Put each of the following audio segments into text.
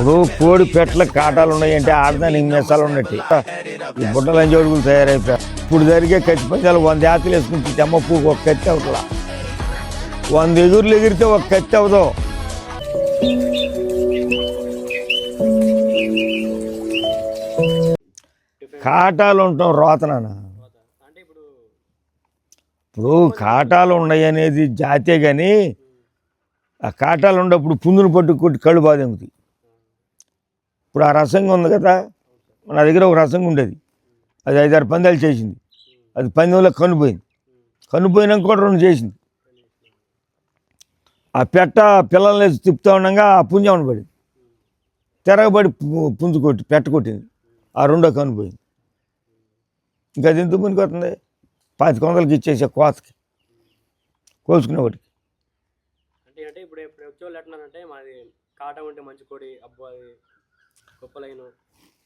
ఇప్పుడు కోడి పెట్టల కాటాలు ఉన్నాయంటే ఆడదానికి మెసాలు ఉన్నట్టు ఈ బుట్టలని జోడుగులు తయారైపోయారు. ఇప్పుడు జరిగే కత్తి పంచాలు 100 యాతలు వేసుకుంటే తెమ్మ పువ్వు ఒక కత్తి అవుతుందా, 100 ఎగురులు ఎగిరితే ఒక కత్తి అవదు. కాటాలు ఉంటాం రోతనాన. ఇప్పుడు కాటాలు ఉన్నాయి అనేది జాతే కానీ ఆ కాటాలు ఉన్నప్పుడు పుందును పట్టు కొట్టి కళ్ళు బాధెంగుతాయి. ఇప్పుడు ఆ రసంగా ఉంది కదా, నా దగ్గర ఒక రసంగా ఉండేది, అది 5-6 పందాలు చేసింది. అది పందెంలో కనుపోయింది. కనుపోయినాక కూడా 2 చేసింది. ఆ పెట్ట పిల్లల్ని తిప్పుతూ ఉండగా ఆ పుంజామని పడింది, తిరగబడి పుంజు కొట్టి పెట్ట కొట్టింది. ఆ 2వ కనుపోయింది. ఇంకా అది ఎందుకు పనికొస్తుంది? 2500కి ఇచ్చేసే కోతకి కోసుకునే వాటికి. అంటే ఇప్పుడు వచ్చేవాళ్ళు ఎట్లంటే మాది కాట ఉంటే మంచి కోడి, అబ్బో అది గొప్పలైన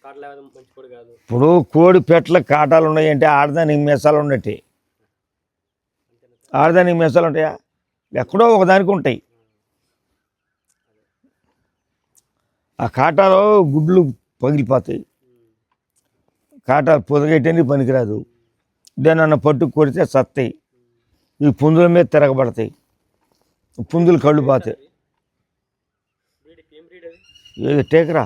కాట లేదా మంచి కోడి కాదు. ఇప్పుడు కోడి పెట్టల కాటాలు ఉన్నాయంటే ఆడదానికి మెసాలు ఉన్నట్టే. ఆడదానికి మెసాలు ఉంటాయా? ఎక్కడో ఒకదానికి ఉంటాయి. ఆ కాటాలో గుడ్లు పగిలిపోతాయి. కాటాలు పొదగేయటానికి పనికిరాదు. దేనన్నా పట్టు కొడితే సత్తాయి. ఈ పుంజుల మీద తిరగబడతాయి. పుంజులు కళ్ళు పోతాయి. ఏది టేకరా?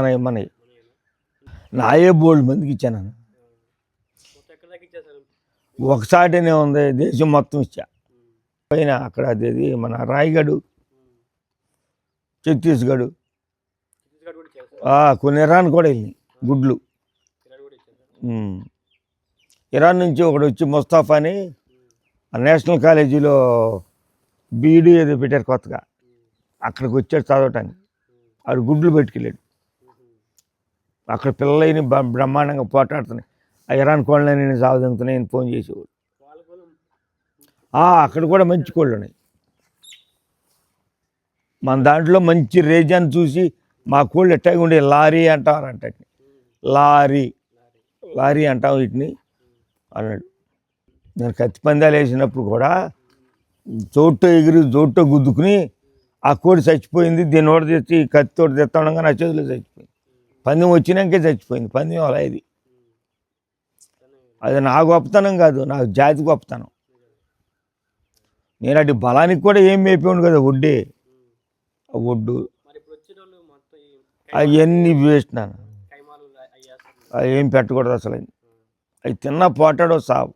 మనవి నాయే బోల్డ్ మందికి ఇచ్చాను. ఒకసారినే ఉంది, దేశం మొత్తం ఇచ్చా. పైన అక్కడ అది మన రాయగఢ్, ఛత్తీస్గఢ్, కొన్ని ఇరాన్ కూడా వెళ్ళినాయి గుడ్లు. ఇరాన్ నుంచి ఒకడు వచ్చి ముస్తాఫా అని నేషనల్ కాలేజీలో బీఈడీ ఏదో పెట్టారు కొత్తగా, అక్కడికి వచ్చాడు చదవటానికి. ఆడు గుడ్లు పెట్టుకెళ్ళాడు. అక్కడ పిల్లలని బ్రహ్మాండంగా పోటాడుతున్నాయి. ఆ ఇరాన్ కోళ్ళని నేను సాగుతున్నాయి అని ఫోన్ చేసేవాడు. అక్కడ కూడా మంచి కోళ్ళు ఉన్నాయి. మన దాంట్లో మంచి రేజాన్ని చూసి మా కోళ్ళు ఎట్టాగా ఉండే లారీ అంటారంట. లారీ అంటాం వీటిని అన్నాడు. నేను కత్తి పందాలు వేసినప్పుడు కూడా చోటు ఎగిరి చోటు గుద్దుకుని ఆ కోడి చచ్చిపోయింది. దీన్ని ఓడ తెచ్చి కత్తితోటి తెస్తా ఉండగా నా చేతిలో చచ్చిపోయింది. పందెం వచ్చినాకే చచ్చిపోయింది. పందెం అలా ఇది. అది నా గొప్పతనం కాదు, నా జాతి గొప్పతనం. నేను అటు బలానికి కూడా ఏం మేపేవాడు కదా, ఒడ్డే ఒడ్డు అవన్నీ వేస్ట్. నాన్న అవి ఏం పెట్టకూడదు అసలు. అవి తిన్నా పోటాడో సావు.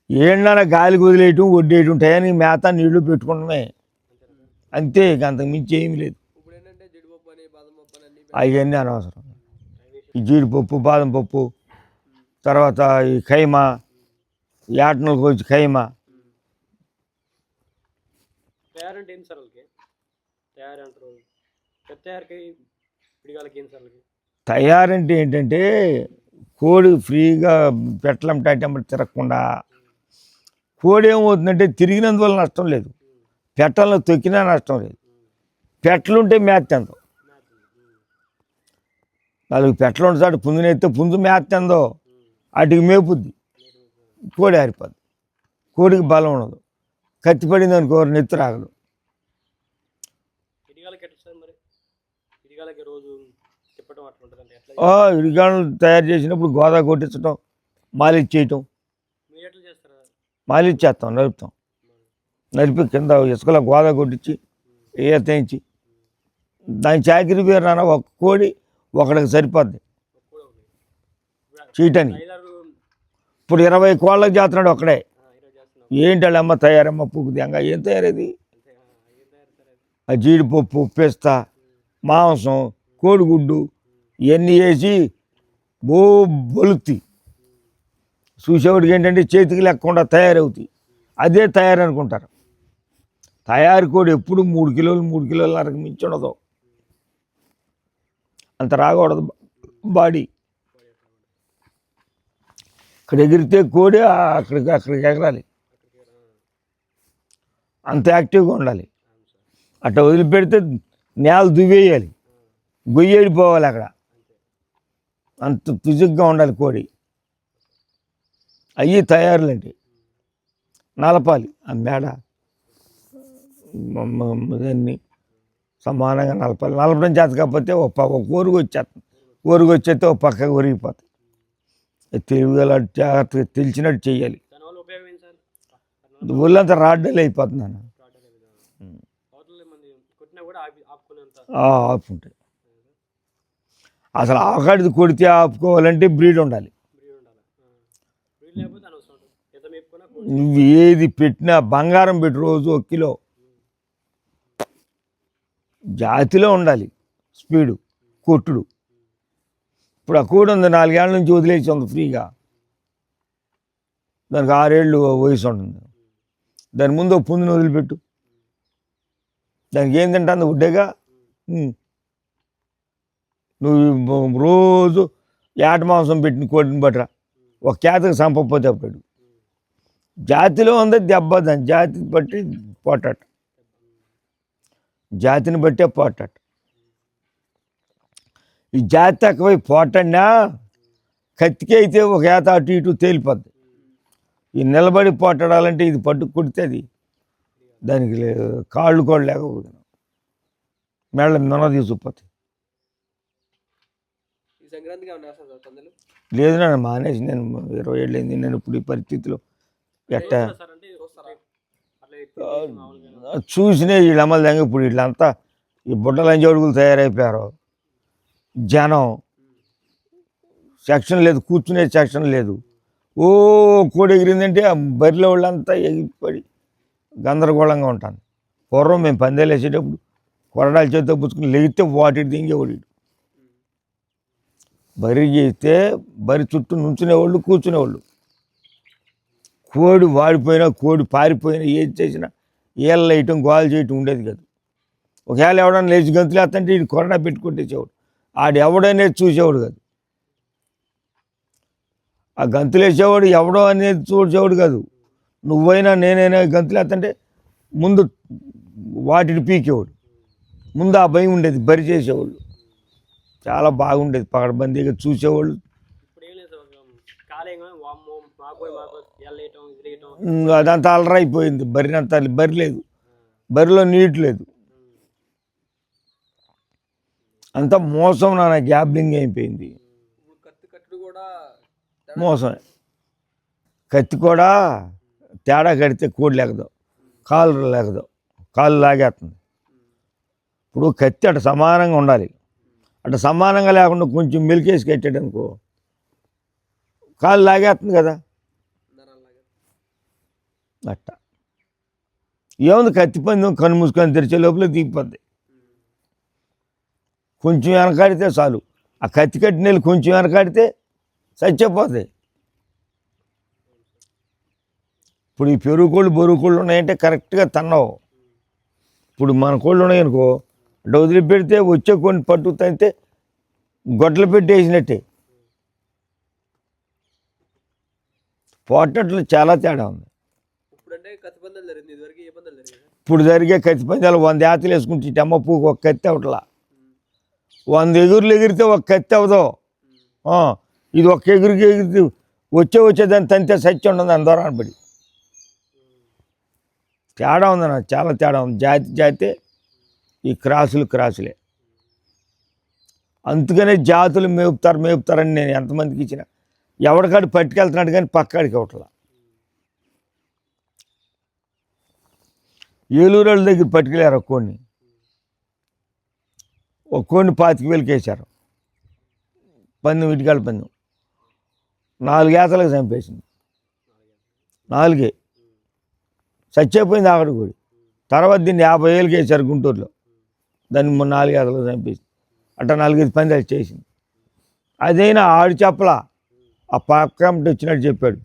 ఏంటన్నా గాలికి వదిలేయటం, వడ్డేయటం, టయానికి మేత నీళ్లు పెట్టుకుంటమే అంతే. ఇక అంతకు మించి ఏమి లేదు. అవన్నీ అనవసరం. ఈ జీడిపప్పు, బాదం పప్పు, తర్వాత ఈ ఖైమా, యాటనలకు వచ్చి ఖైమా. తయారంటే ఏంటంటే కోడి ఫ్రీగా పెట్టలంటే తిరగకుండా. కోడి ఏమవుతుందంటే తిరిగినందువల్ల నష్టం లేదు, పెట్టలను తొక్కినా నష్టం లేదు. పెట్టలుంటే మేత తిందో, 4 పెట్టలు ఉంటాడు. పుంజునైతే పుంజు మేత తిందో వాటికి మేపుద్ది, కోడి ఆరిపోద్ది. కోడికి బలం ఉండదు. కత్తి పడింది అనుకో నెత్తి రాగదు. ఇడిగాళ్ళు తయారు చేసినప్పుడు గోదా కొట్టించడం, మాలిష్ చేయటం. మాలిష్ చేస్తాం, నలుపుతాం. నలిపి కింద ఇసుకలో గోదా కొట్టించి ఏతేయించి దాని చాకరీ పేరు నాన్న. ఒక కోడి ఒకడికి సరిపోద్ది చీటని. ఇప్పుడు 20 కోళ్ళకి చేస్తున్నాడు ఒక్కడే. ఏంటి వాళ్ళమ్మ తయారమ్మ పుక్కుదింగా ఏం తయారేది? ఆ జీడిపప్పు, పిస్తా, మాంసం, కోడిగుడ్డు ఇవన్నీ వేసి బొలుత్తి. చూసేవాడికి ఏంటంటే చేతికి లేకుండా తయారవుతాయి. అదే తయారు అనుకుంటారు. తయారు కోడి ఎప్పుడు 3 కిలోలు 3 కిలోలన్నరకు మించి ఉండదు. అంత రాకూడదు బాడీ. ఇక్కడ ఎగిరితే కోడి అక్కడికి ఎగరాలి, అంత యాక్టివ్గా ఉండాలి. అట్లా వదిలిపెడితే నేల దువ్వేయాలి, గొయ్యేడిపోవాలి. అక్కడ అంత ఫిజిక్గా ఉండాలి కోడి. అవి తయారులండి, నలపాలి ఆ మేడ దాన్ని సమానంగా నలపాలి. నలపడం చేత కాకపోతే ఒక ఊరుగు వచ్చేస్తుంది, ఊరుగు వచ్చేస్తే ఒక పక్కకు ఒరిగిపోతుంది. తెలివిగల జాగ్రత్తగా తెలిసినట్టు చెయ్యాలి. దానివల్ల ఉపయోగం ఏంటి సార్? ఊళ్ళంతా రాడ్డలు అయిపోతుంది అన్న. అవతల మంది కొట్టినా కూడా ఆపుకునేంత ఆపుకుంటాయి. అసలు ఆకాడిది కొడితే ఆపుకోవాలంటే బ్రీడ్ ఉండాలి. బ్రీడ్ ఉండాలి. బ్రీడ్ లేకపోతే అనవసరం ఉంటుంది. ఎంత మేపుకున్నా నువ్వు ఏది పెట్టినా బంగారం పెట్టి రోజు 1 కిలో జాతిలో ఉండాలి. స్పీడు కొట్టుడు. ఇప్పుడు ఆ కోడి ఉంది, 4 ఏళ్ళ నుంచి వదిలేసి ఉంది ఫ్రీగా. దానికి 6 ఏళ్ళు వయసు ఉంటుంది. దాని ముందు ఒక పుంజుని వదిలిపెట్టు, దానికి ఏం తింటుంది? ఉడ్డేగా. నువ్వు రోజు ఏట మాంసం పెట్టిన కోడిని బట్టరా, ఒక కేతకు సంపకపోతే అప్పుడు జాతిలో ఉంది దెబ్బ. దాని జాతి బట్టి పోటాట, జాతిని బట్టే పోటాట. ఈ జాతి తక్కువై పోటన్నా కత్తికి అయితే ఒక ఏత అటు ఇటు తేలిపోద్ది. ఈ నిలబడి పోటాడాలంటే ఇది పట్టు కొడితే అది దానికి కాళ్ళు కూడా లేకపోతే మెళ్ళ నొన తీసుకుపోతాయి. ఈ సంక్రాంతికి ఏమన్నా వేస్తాం సార్ పందాలు? లేదు నన్ను మానేసి, నేను 20 ఏళ్ళు అయింది. నేను ఇప్పుడు ఈ పరిస్థితిలో ఎట్టా సార్ అంటే వస్తారా? అట్లా చూసినే వీళ్ళు అమ్మలంగా. ఇప్పుడు వీళ్ళంతా ఈ బుడ్డలంజి అడుగులు తయారైపోయారు. జనం సెక్షన్ లేదు, కూర్చునే సెక్షన్ లేదు. ఓ కోడి ఎగిరిందంటే ఆ బరిలో వాళ్ళంతా ఎగిరిపడి గందరగోళంగా ఉంటాను. పూర్వం మేము పందేలు వేసేటప్పుడు కొరడాలు చేతితో పుచ్చుకుని లేగితే వాటి దింగేవాడు. బరి చేస్తే బరి చుట్టూ నుంచునేవాళ్ళు, కూర్చునేవాళ్ళు. కోడి వాడిపోయినా, కోడి పారిపోయినా, ఏది చేసినా ఏళ్ళ వేయటం, గోలు చేయటం ఉండేది కాదు. ఒకవేళ ఎవడన్నా లేచి గంతులు వేస్తుంటే ఇది కొరడా పెట్టుకుంటేసేవాడు. ఆడు ఎవడనేది చూసేవాడు కాదు. ఆ గంతులు వేసేవాడు ఎవడో అనేది చూసేవాడు కాదు. నువ్వైనా నేనైనా గంతులు వేస్తుంటే ముందు వాటిని పీకేవాడు. ముందు ఆ భయం ఉండేది. బరి చేసేవాళ్ళు చాలా బాగుండేది, పకడ్బందీగా చూసేవాళ్ళు. ఇప్పుడు ఏం లేదు సార్, కాలేగా వామ్మో మాకు ఎల్లేయటం ఎగిరేయటం. అదంతా అలరైపోయింది. బరినంతా బరి లేదు, బరిలో నీటి లేదు, అంతా మోసం. నాన్న గ్యాబ్లింగ్ అయిపోయింది. కత్తి కట్టుడు కూడా మోసమే. కత్తి కూడా తేడా కడితే కోడి లేకదు, కాలు లేకదు, కాలు లాగేస్తుంది. ఇప్పుడు కత్తి అటు సమానంగా ఉండాలి. అటు సమానంగా లేకుండా కొంచెం మెలికేసి కట్టాడు అనుకో, కాలు లాగేస్తుంది కదా. అట్ట ఏముంది, కత్తి పందెం కన్ను మూసుకొని తెరిచే లోపల దిగిపోద్ది. కొంచెం వెనకాడితే చాలు, ఆ కత్తి కట్టిన నీళ్ళు కొంచెం వెనకాడితే చచ్చిపోతాయి. ఇప్పుడు ఈ పెరుగు కోళ్ళు, బరువు కోళ్ళు ఉన్నాయంటే కరెక్ట్గా తన్నవు. ఇప్పుడు మన కోళ్ళు ఉన్నాయనుకో, అంటే వదిలిపెడితే వచ్చే కొన్ని పట్టు తంతే గొడ్డలు పెట్టి వేసినట్టే. పోటట్లు చాలా తేడా ఉంది. ఇప్పుడు జరిగే కత్తి పందాలు 100 యాతలు వేసుకుంటే ఇటమ్మ పువ్వుకు ఒక కత్తి అవట్లా. 100 ఎగురులు ఎగిరితే ఒక కత్తి అవదు. ఇది ఒక్క ఎగురికి ఎగిరితే వచ్చేదాన్ని తంతే సత్యం ఉండదు దాని ద్వారా పడి. తేడా ఉందన్న, చాలా తేడా ఉంది. జాతే ఈ క్రాసులే. అందుకనే జాతులు మేపుతారని నేను ఎంతమందికి ఇచ్చిన, ఎవరికాడు పట్టుకెళ్తున్నాడు కానీ పక్కాడికి అవట్లా. ఏలూరు వాళ్ళ దగ్గర పట్టుకెళ్ళారు ఒక కోడిని 25,000 వేశారు. పందెం, ఇటుకాల పందెం 4 ఏతలకు చంపేసింది. 4 చచ్చిపోయింది ఆవిడ కూడా. తర్వాత దీన్ని 50,000 వేశారు గుంటూరులో. దాన్ని 4 ఏతలకు చంపేసింది. అట్లా 4-5 పందాలు చేసింది. అదైనా ఆడు చెప్పలా, ఆ పక్క వచ్చినట్టు చెప్పాడు.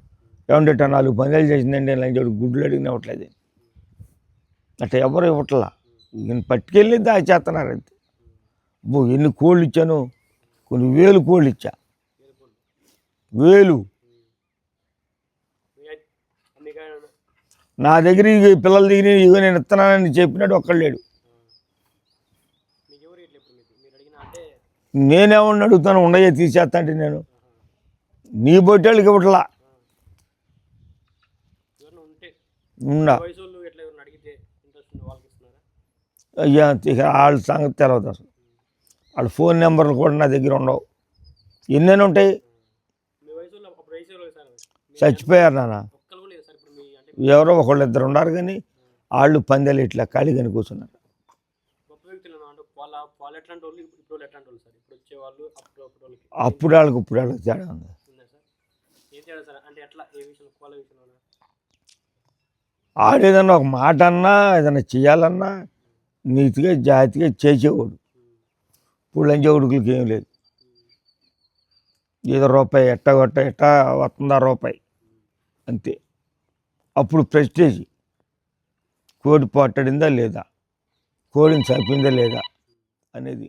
ఏమంటే 4 పందాలు చేసిందండి లంచోడు, గుడ్లు అడిగిన ఇవ్వట్లేదు. అట్లా ఎవరు ఇవ్వట్లా, ఈయన పట్టుకెళ్ళి దాచేస్తున్నారు అంతే. ఎన్ని కోళ్ళు ఇచ్చాను, కొన్ని 1000 కోళ్ళు ఇచ్చా. 1000 నా దగ్గర పిల్లల దగ్గర ఇగో నేను ఇస్తున్నానని చెప్పినట్టు ఒక్కడు లేడు. నేనేమన్నా అడుగుతాను, ఉండయే తీసేస్తా అంటే నేను నీ బొట్టేళ్ళకి ఇవ్వట్లా. ఉన్నా వయసు వాళ్ళు ఎట్లా ఎవరిని అడిగితే ఇంట్రెస్ట్ ఉన్న వాళ్ళకి ఇస్తున్నారా? అయ్యా ఇక వాళ్ళ సంగతి తెలియదు అసలు. వాళ్ళ ఫోన్ నెంబర్లు కూడా నా దగ్గర ఉండవు. ఎన్నైనా ఉంటాయి. మీ వయసు వాళ్ళు అప్పుడు వయసు వాళ్ళు సార్ చచ్చిపోయారు నాన్న. ఒక్కరు కూడా లేదు సార్ ఇప్పుడు మీ అంటే ఎవరో ఒకళ్ళు ఇద్దరు ఉన్నారు కానీ వాళ్ళు పందాలు ఇట్లా ఖాళీగాని కూర్చున్నారు. గొప్ప వ్యక్తులు అంటే వాళ్ళు ఎట్లాంటి వాళ్ళు ఇప్పుడు వాళ్ళు ఎట్లాంటి వాళ్ళు సార్? ఇప్పుడు వచ్చే వాళ్ళు అప్పుడు వాళ్ళకి అప్పుడు వాళ్ళకి ఇప్పుడు వాళ్ళకి తేడా ఉంది. ఉందా సార్? ఏం తేడా సార్? అంటే ఎట్లా ఏ విషయంలో వాళ్ళ విషయంలో? ఆడేదన్నా ఒక మాట అన్నా ఏదైనా చేయాలన్నా నీతిగా జాతిగా చేసేవాడు. ఇప్పుడు లంచగొడుకులకి ఏం లేదు. ఏదో రూపాయి ఎట్టా వస్తుందా రూపాయి అంతే. అప్పుడు ప్రెస్టేజ్, కోడి పోట్లాడిందా లేదా, కోడిని చంపిందా లేదా అనేది.